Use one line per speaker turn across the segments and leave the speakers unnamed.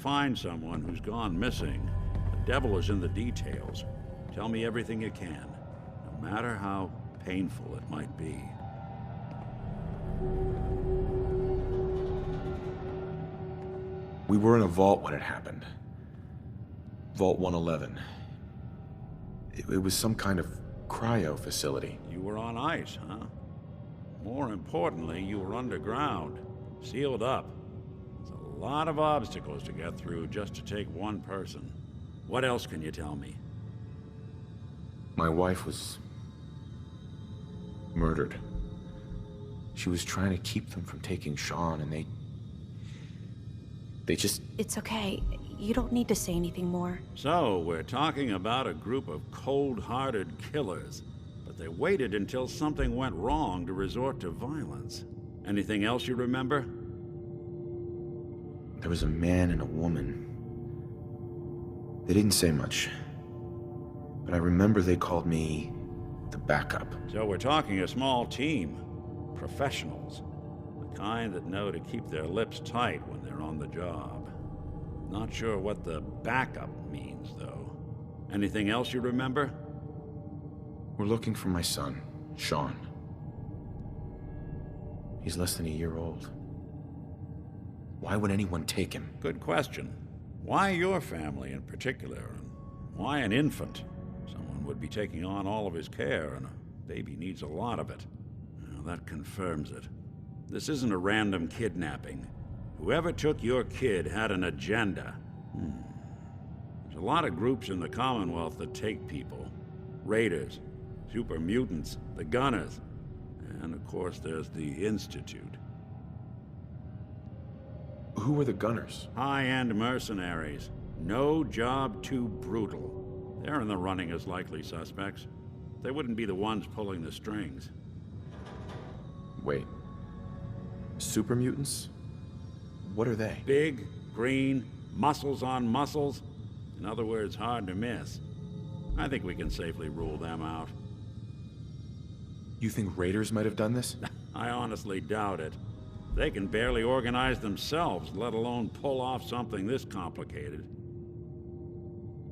find someone who's gone missing, the devil is in the details. Tell me everything you can, no matter how painful it might be.
We were in a vault when it happened. Vault 111. It was some kind of cryo facility.
You were on ice, huh? More importantly, you were underground, sealed up. There's a lot of obstacles to get through just to take one person. What else can you tell me?
My wife was murdered. She was trying to keep them from taking Sean, and they just...
It's okay. You don't need to say anything more.
So, we're talking about a group of cold-hearted killers, but they waited until something went wrong to resort to violence. Anything else you remember?
There was a man and a woman. They didn't say much, but I remember they called me the backup.
So we're talking a small team. Professionals. The kind that know to keep their lips tight when they're on the job. Not sure what the backup means, though. Anything else you remember?
We're looking for my son, Sean. He's less than a year old. Why would anyone take him?
Good question. Why your family in particular? And why an infant? Someone would be taking on all of his care, and a baby needs a lot of it. Well, that confirms it. This isn't a random kidnapping. Whoever took your kid had an agenda. There's a lot of groups in the Commonwealth that take people. Raiders, super mutants, the Gunners, and of course there's the Institute.
Who were the Gunners?
High-end mercenaries. No job too brutal. They're in the running as likely suspects. They wouldn't be the ones pulling the strings.
Wait. Super mutants? What are they?
Big, green, muscles on muscles. In other words, hard to miss. I think we can safely rule them out.
You think raiders might have done this?
I honestly doubt it. They can barely organize themselves, let alone pull off something this complicated.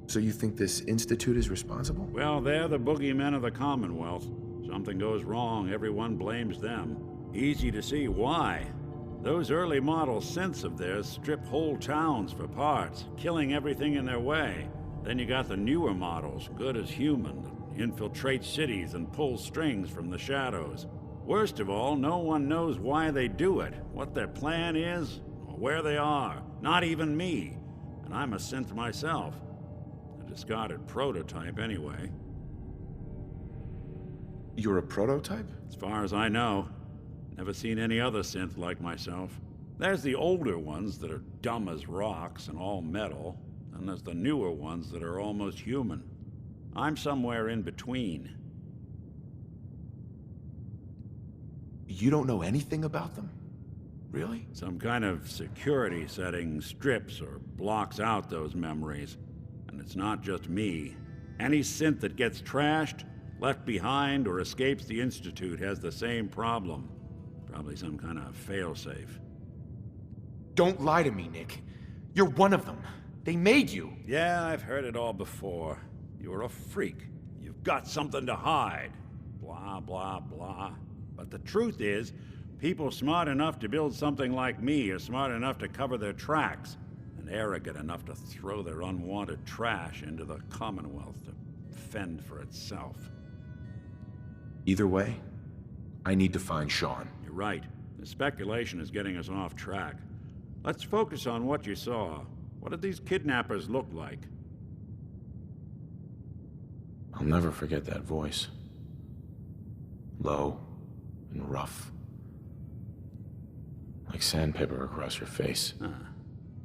So you think this Institute is responsible?
Well, they're the boogeymen of the Commonwealth. Something goes wrong, everyone blames them. Easy to see why. Those early model synths of theirs strip whole towns for parts, killing everything in their way. Then you got the newer models, good as human, that infiltrate cities and pull strings from the shadows. Worst of all, no one knows why they do it, what their plan is, or where they are. Not even me. And I'm a synth myself. A discarded prototype, anyway.
You're a prototype?
As far as I know. Never seen any other synth like myself. There's the older ones that are dumb as rocks and all metal, and there's the newer ones that are almost human. I'm somewhere in between.
You don't know anything about them? Really?
Some kind of security setting strips or blocks out those memories. And it's not just me. Any synth that gets trashed, left behind, or escapes the Institute has the same problem. Probably some kind of failsafe.
Don't lie to me, Nick. You're one of them. They made you.
Yeah, I've heard it all before. You're a freak. You've got something to hide. Blah, blah, blah. But the truth is, people smart enough to build something like me are smart enough to cover their tracks, and arrogant enough to throw their unwanted trash into the Commonwealth to fend for itself.
Either way, I need to find Sean.
You're right. The speculation is getting us off track. Let's focus on what you saw. What did these kidnappers look like?
I'll never forget that voice. Low and rough. Like sandpaper across your face.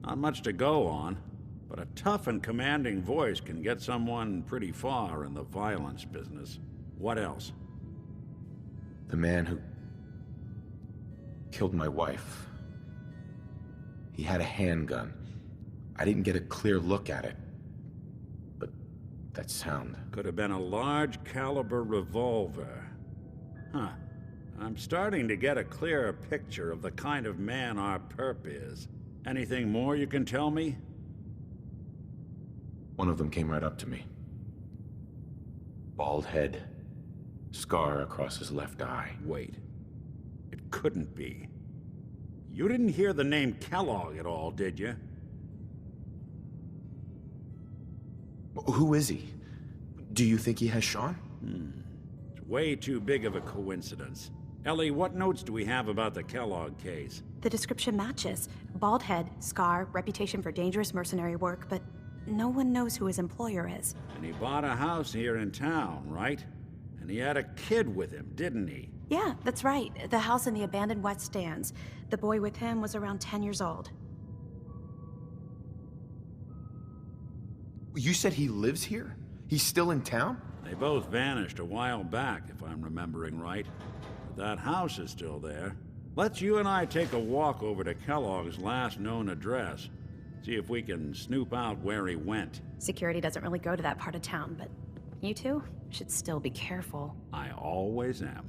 Not much to go on, but a tough and commanding voice can get someone pretty far in the violence business. What else?
The man who killed my wife. He had a handgun. I didn't get a clear look at it, but that sound.
Could have been a large caliber revolver. Huh. I'm starting to get a clearer picture of the kind of man our perp is. Anything more you can tell me?
One of them came right up to me. Bald head, scar across his left eye.
Wait. It couldn't be. You didn't hear the name Kellogg at all, did you?
Who is he? Do you think he has Sean?
It's way too big of a coincidence. Ellie, what notes do we have about the Kellogg case?
The description matches. Bald head, scar, reputation for dangerous mercenary work, but no one knows who his employer is.
And he bought a house here in town, right? And he had a kid with him, didn't he?
Yeah, that's right. The house in the abandoned West Stands. The boy with him was around 10 years old.
You said he lives here? He's still in town?
They both vanished a while back, if I'm remembering right. But that house is still there. Let's you and I take a walk over to Kellogg's last known address. See if we can snoop out where he went.
Security doesn't really go to that part of town, but you two should still be careful.
I always am.